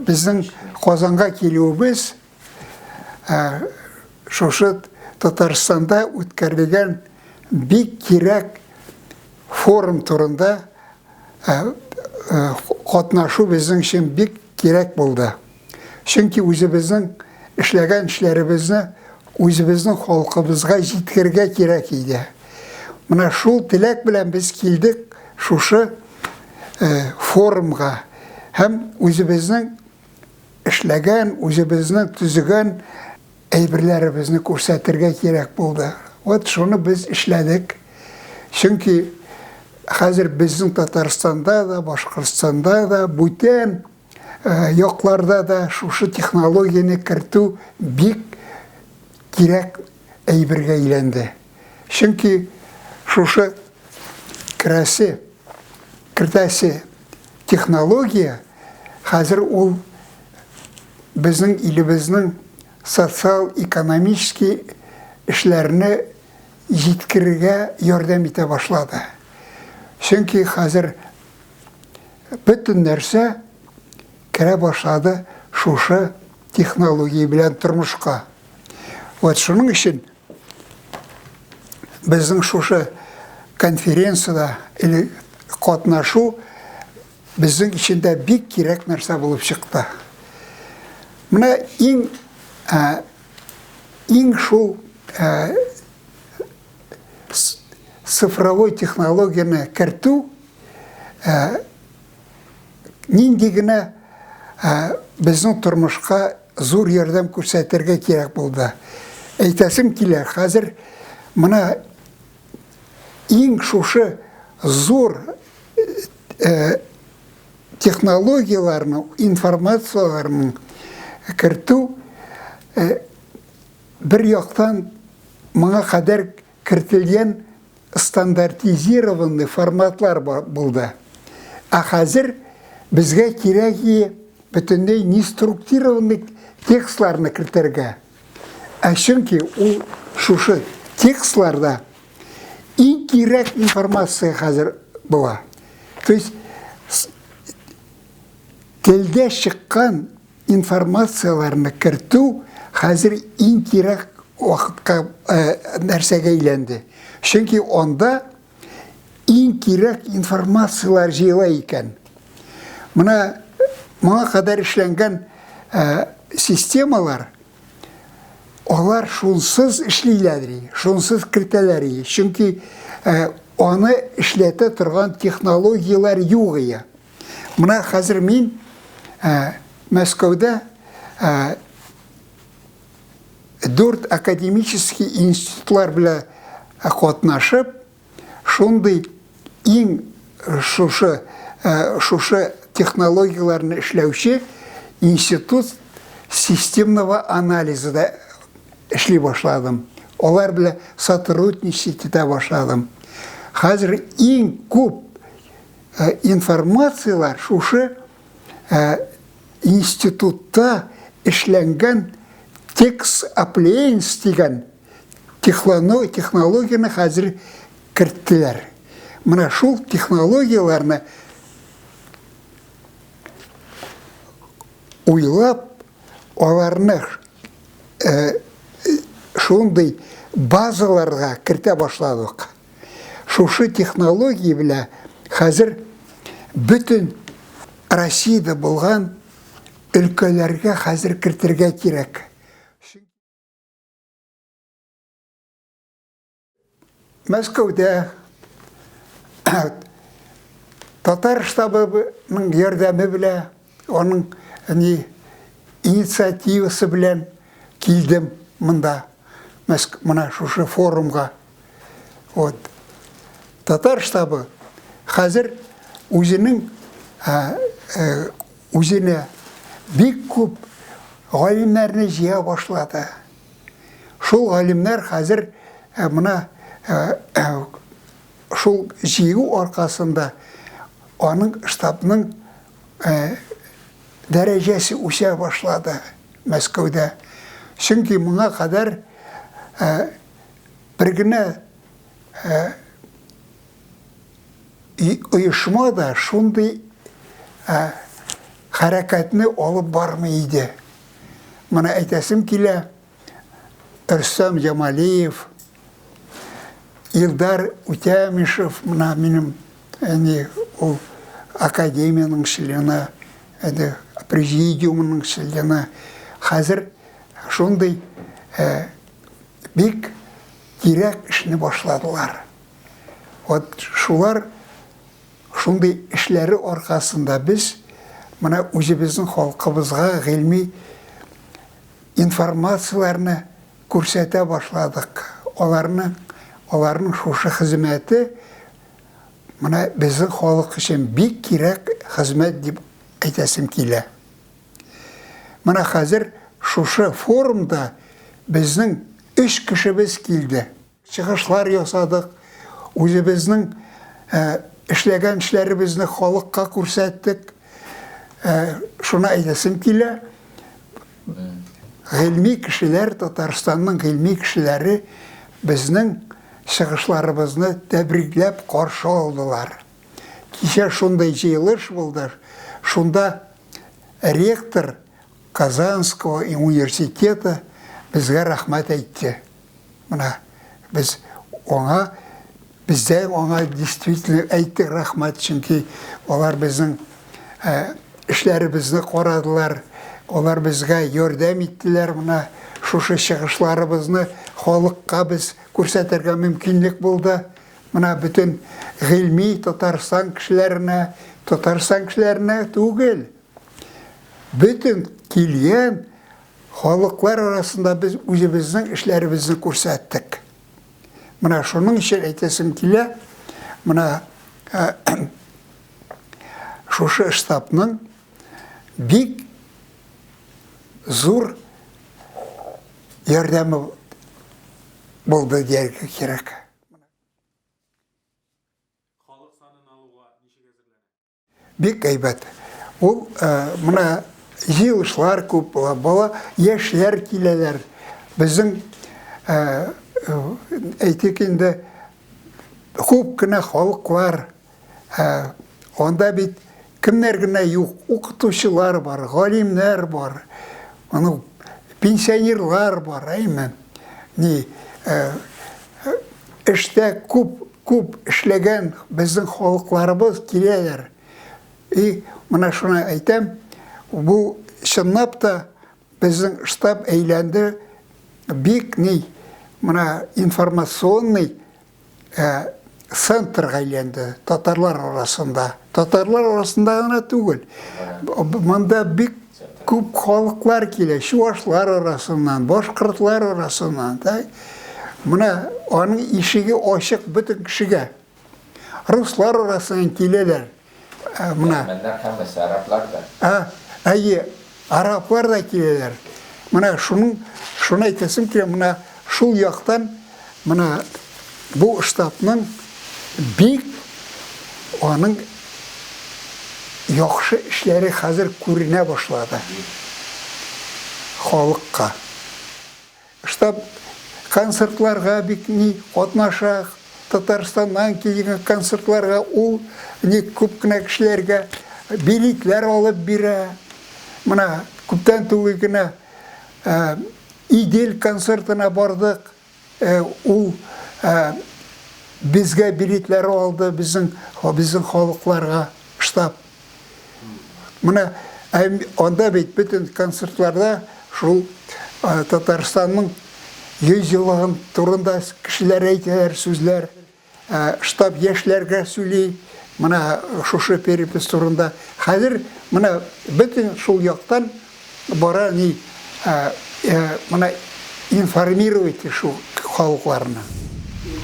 біздің Қозанға келуіміз шошы Татарстанда өткерілген бик керек форум турында қатнашу біздің үшін бик керек болды. Чөнки өзіміздің эшләгән эшләребезне үзебезнең халкыбызга җиткерергә кирәк иде. Менә шул теләк белән без килдек шушы форумга һәм үзебезнең эшләгән, үзебезнең төзегән әйберләребезне күрсәтергә кирәк булды. Вот шуны без эшләдек. Чөнки хәзер безнең Татарстанда да, Башкортстанда да, бүтән якларда да шушы технологияны кертү бик кирәк әйбергә әйләнде. Чөнки шушы кертәсе технология хәзер ул безнең илебезнең социал-экономический эшләрне җиткерергә ярдәм итә башлады. Чөнки хәзер бөтен нәрсә керә башлады шушы технология белән тормышка. Вот шуның өчен безнең шушы конференцияда или катнашу безнең өчен дә бик кирәк нәрсә булып чыкты. Менә иң шул цифровой технологияны кертү нинди генә безнең тормышка зур ярдәм күрсәтергә кирәк булды. Әйтәсем килә, хәзер менә иң шушы зур технологияларны, информацияларны кертү бер яктан моңа кадәр кертелгән стандартизированный форматлар булды. А хәзер безгә кирәк бөтенләй неструктурированный текстларны кертергә. Чөнки ул шушы текстларда иң кирәк информация хәзер була. То есть телдә чыккан информацияларны кертү хәзер иң кирәк вакытка нәрсәгә әйләнде. Чөнки анда иң кирәк информациялар җыела икән. Менә моңа кадәр эшләнгән системалар алар шунсыз эшлиләр, шунсыз кертәләр. Чөнки аны эшләтә торган технологиялар юк. Менә хәзер мин Мәскәүдә 4 академический институтлар белән катнашып, шундый иң шушы технологияларны эшләүче институт системного анализа эшли башладым. Алар белән сотрудничать итә башладым. Хәзер иң күп информациялар шушы институтта эшләнгән текст appliance дигән технологияны хәзер керттеләр. Менә шул технологияларны уйлап, аларны шундый базаларга кертә башладык. Шушы технология белән хәзер бөтен Россиядә булган өлкәләргә хәзер кертергә кирәк. Мәскәүдә татар штабының ярдәме белән, аның инициативасы белән килдем монда, менә шушы форумга. Вот татар штабы хәзер үзенә бик күп галимнәрне җыя башлады. Шул галимнәр хәзер менә шул җыю аркасында аның штабның дәрәҗәсе үсә башлады Мәскәүдә. Чөнки моңа кадәр бер генә оешма да шундый харакатны алып бармайды. Мына әйтәсем килә, Рөстәм Җамалиев, Илдар Үтәмишев, мына минем ул академияның члены, президиумның члены, хәзер шундый бик кирәк эшне башладылар. Вот шулар шундый эшләре аркасында без мына үзебезнең халкыбызга гыйльми информацияларны күрсәтә башладык. Аларның шушы хезмәте мына безнең халык өчен бик кирәк хезмәт дип әйтәсем килә. Мына хәзер шушы форумда безнең 3 кешебез килде. Чыгышлар ясадык, үзебезнең эшләгән эшләребезне халыкка күрсәттек. Шуны әйтәсем килә. Гыйльми кешеләр, Татарстанның гыйльми кешеләре безнең чыгышларыбызны тәбрикләп каршы алдылар. Кичә шундай җыелыш булды. Шунда ректор Казанского университета безгә рәхмәт әйтте. Мына без аңа действительно әйтте рәхмәт, чөнки алар безнең эшләребезне карадылар. Алар безгә ярдәм иттеләр. Мына шушы чыгышларыбызны халыкка без күрсәтергә мөмкинлек булды. Мына бөтен гыйльми Татарстан кешеләренә түгел, бөтен килгән халыклар арасында без үзебезнең эшләребезне күрсәттек. Мына шуның өчен әйтәсем килә, мына шушы штабның бик зур ярдәме булды дияргә кирәк. Халык санын алуга ничек әзерләнә? Бик әйбәт. Ул мына җыелышлар күп, бала яшьләр киләләр. Безнең әйтик инде күп кенә халыклар, анда бит кемнәр генә юк, укытучылар бар, галимнәр бар, пенсионерлар бар, әйме. Эштә күп эшләгән безнең халыкларыбыз киләләр. И мына шуны әйтәм, бу чынлап та безнең штаб әйләнде бик мына информационный центр әйләнде татарлар арасында. Татарлар арасында гына түгел. Монда бик күп халыклар килә, чуашлар арасыннан, башкортлар арасыннан. Мына аның ишеге ачык бөтен кешегә. Руслар арасыннан киләләр. Мына араплар да. Араплар да киләләр. Мына шуны әйтәсем килә, мына шул яктан мына бу штабның бик аның яхшы эшләре хәзер күренә башлады халыкка. Штаб концертларга бик катнаша, Татарстаннан килгән концертларга ул күп кенә кешеләргә билетлар алып бирә. Мына күптән түгел генә Идел концертына бардык. Ул безгә билетлар алды, безнең халыкларга штаб. Мына анда бит бөтен концертларда шул Татарстанның 100 еллыгын турында кешеләр әйтәләр сүзләр. Штаб яшьләргә сөйли, мына шушы перепис турында. Хәзер мына бөтен шул яктан бара мына информировать шул халыкларны.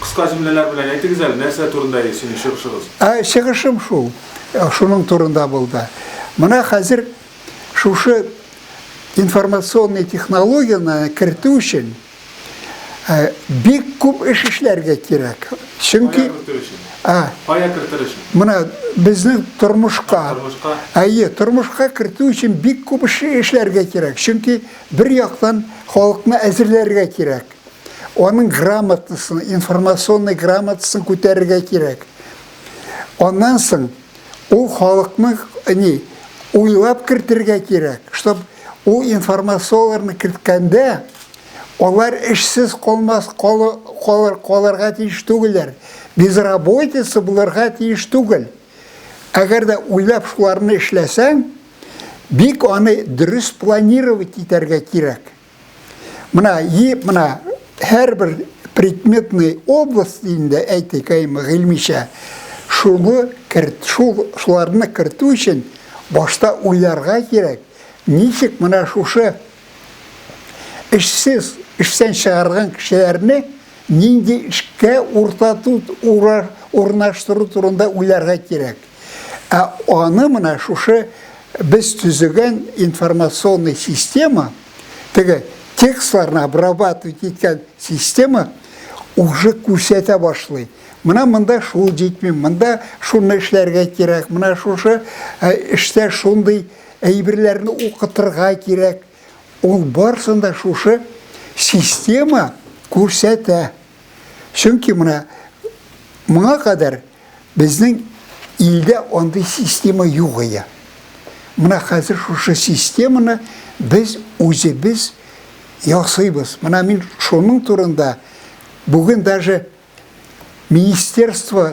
Кыска җөмләләр белән әйтегез әле, нәрсә турында синең чыгышыгыз? Чыгышым шул. Шуның турында булды. Мына хәзер шушы информационный технологияны кертү өчен бик күп эш эшләргә кирәк. Чөнки Кая кертер өчен? Мына безнең тормышка кертү өчен бик күп эш эшләргә кирәк. Чөнки бер яктан халыкны әзерләргә кирәк. Аның грамотасын, информационный грамотасын күтәрергә кирәк. Аннан соң ул халыкны уйлап кертергә кирәк, чтобы ул информацияларны керткәндә олар эшсез калырга тиеш түгелләр. Безработица булырга тиеш түгел. Әгәр дә уйлап шуларны эшләсәң, бик аны дөрес планировать итәргә кирәк. Мына һәрбер предметный областында әйтик, гыйльмичә, шуларны кертү өчен башта уйларга кирәк. Ничек мына шушы эштән чыгарган кешеләрне нинди эшкә урнаштыру турында уйларга кирәк. Аны мына шушы без төзегән информационный система, теге текстларны обрабатывать иткән система уже күрсәтә башлый. Монда шул җитми, монда шуны эшләргә кирәк, мына шушы эштә шундый әйберләрне укытырга кирәк. Ул барсында шушы система күрсәтә. Чөнки моңа кадәр безнең илдә андый система юк иде. Мына хәзер шушы системаны без үзебез ясыйбыз. Мин шуның турында бүген даже Министерство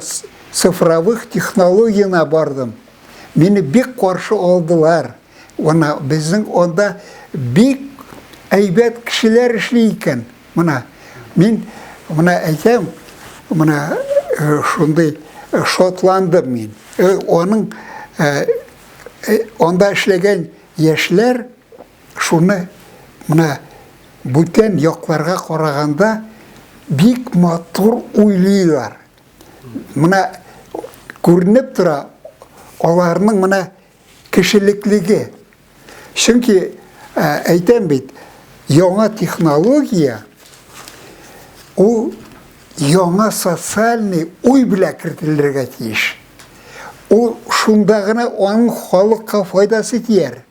цифровых технологияна бардым. Мине бик каршы алдылар. Безнең анда бик әйбәт кешеләр эшли икән. Мин әйтәм, шундый шатландым мин. Аның анда эшләгән яшьләр шуны бүтән якларга караганда бик матур уйлыйлар. Күренеп тора аларның кешелеклеге. Чөнки әйтәм бит, яңа технология ул яңа социальный уй белән кертелергә тиеш. Ул шунда гына аның халыкка файдасы тияр.